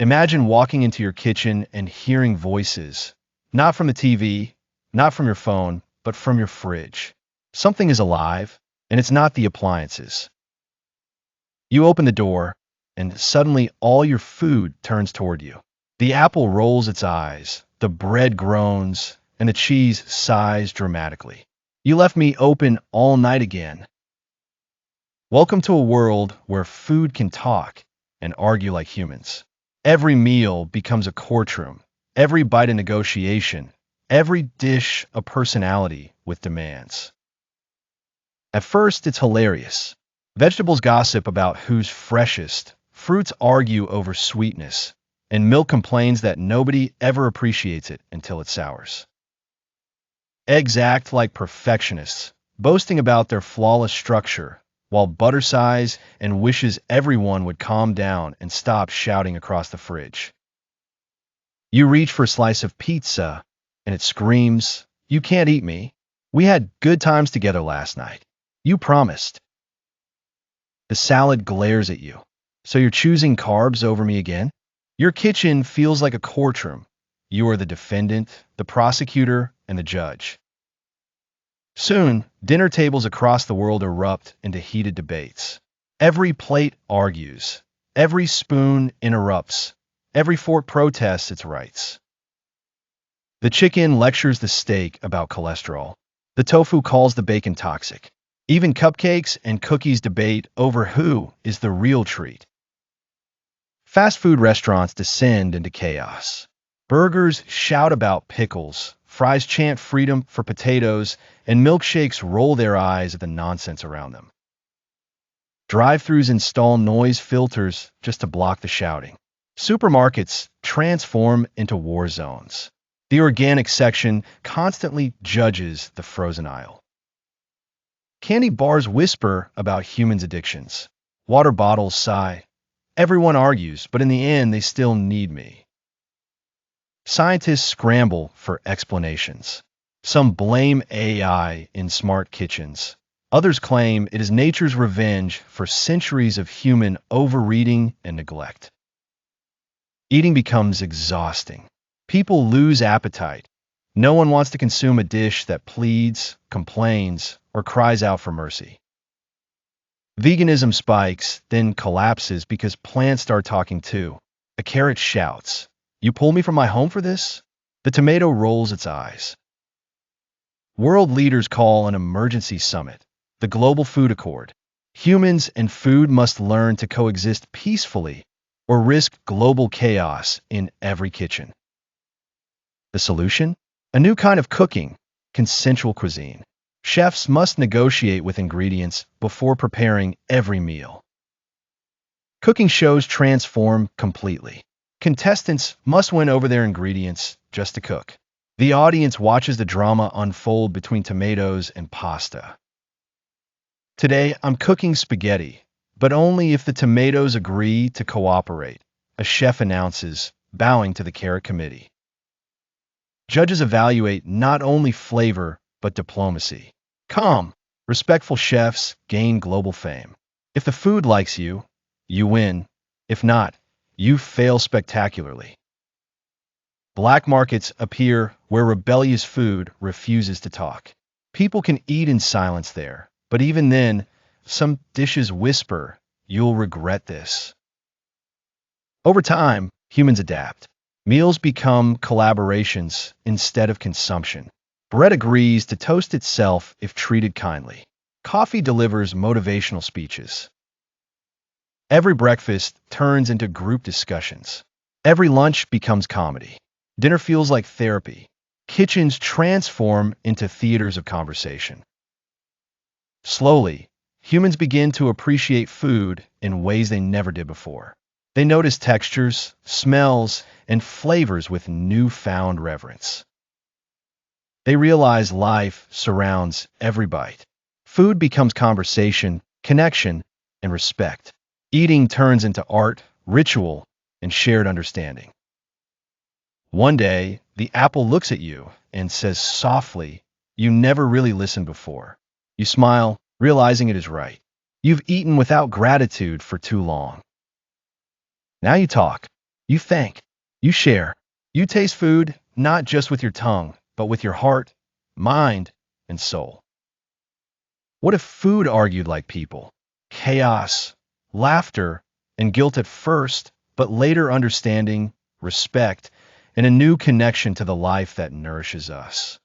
Imagine walking into your kitchen and hearing voices, not from the TV, not from your phone, but from your fridge. Something is alive, and it's not the appliances. You open the door, and suddenly all your food turns toward you. The apple rolls its eyes, the bread groans, and the cheese sighs dramatically. You left me open all night again. Welcome to a world where food can talk and argue like humans. Every meal becomes a courtroom, every bite a negotiation, every dish a personality with demands. At first, it's hilarious. Vegetables gossip about who's freshest, fruits argue over sweetness, and milk complains that nobody ever appreciates it until it sours. Eggs act like perfectionists, boasting about their flawless structure, while butter sighs and wishes everyone would calm down and stop shouting across the fridge. You reach for a slice of pizza, and it screams, "You can't eat me. We had good times together last night. You promised." The salad glares at you. "So you're choosing carbs over me again?" Your kitchen feels like a courtroom. You are the defendant, the prosecutor, and the judge. Soon, dinner tables across the world erupt into heated debates. Every plate argues. Every spoon interrupts. Every fork protests its rights. The chicken lectures the steak about cholesterol. The tofu calls the bacon toxic. Even cupcakes and cookies debate over who is the real treat. Fast food restaurants descend into chaos. Burgers shout about pickles, fries chant freedom for potatoes, and milkshakes roll their eyes at the nonsense around them. Drive-thrus install noise filters just to block the shouting. Supermarkets transform into war zones. The organic section constantly judges the frozen aisle. Candy bars whisper about humans' addictions. Water bottles sigh. Everyone argues, but in the end, they still need me. Scientists scramble for explanations. Some blame AI in smart kitchens. Others claim it is nature's revenge for centuries of human overeating and neglect. Eating becomes exhausting. People lose appetite. No one wants to consume a dish that pleads, complains, or cries out for mercy. Veganism spikes, then collapses because plants start talking too. A carrot shouts, "You pull me from my home for this?" The tomato rolls its eyes. World leaders call an emergency summit, the Global Food Accord. Humans and food must learn to coexist peacefully or risk global chaos in every kitchen. The solution? A new kind of cooking, consensual cuisine. Chefs must negotiate with ingredients before preparing every meal. Cooking shows transform completely. Contestants must win over their ingredients just to cook. The audience watches the drama unfold between tomatoes and pasta. Today, I'm cooking spaghetti, but only if the tomatoes agree to cooperate, a chef announces, bowing to the carrot committee. Judges evaluate not only flavor, but diplomacy. Calm, respectful chefs gain global fame. If the food likes you, you win. If not, you fail spectacularly. Black markets appear where rebellious food refuses to talk. People can eat in silence there, but even then, some dishes whisper, "You'll regret this." Over time, humans adapt. Meals become collaborations instead of consumption. Bread agrees to toast itself if treated kindly. Coffee delivers motivational speeches. Every breakfast turns into group discussions. Every lunch becomes comedy. Dinner feels like therapy. Kitchens transform into theaters of conversation. Slowly, humans begin to appreciate food in ways they never did before. They notice textures, smells, and flavors with newfound reverence. They realize life surrounds every bite. Food becomes conversation, connection, and respect. Eating turns into art, ritual, and shared understanding. One day, the apple looks at you and says softly, "You never really listened before." You smile, realizing it is right. You've eaten without gratitude for too long. Now you talk. You thank. You share. You taste food, not just with your tongue, but with your heart, mind, and soul. What if food argued like people? Chaos, laughter, and guilt at first, but later understanding, respect, and a new connection to the life that nourishes us.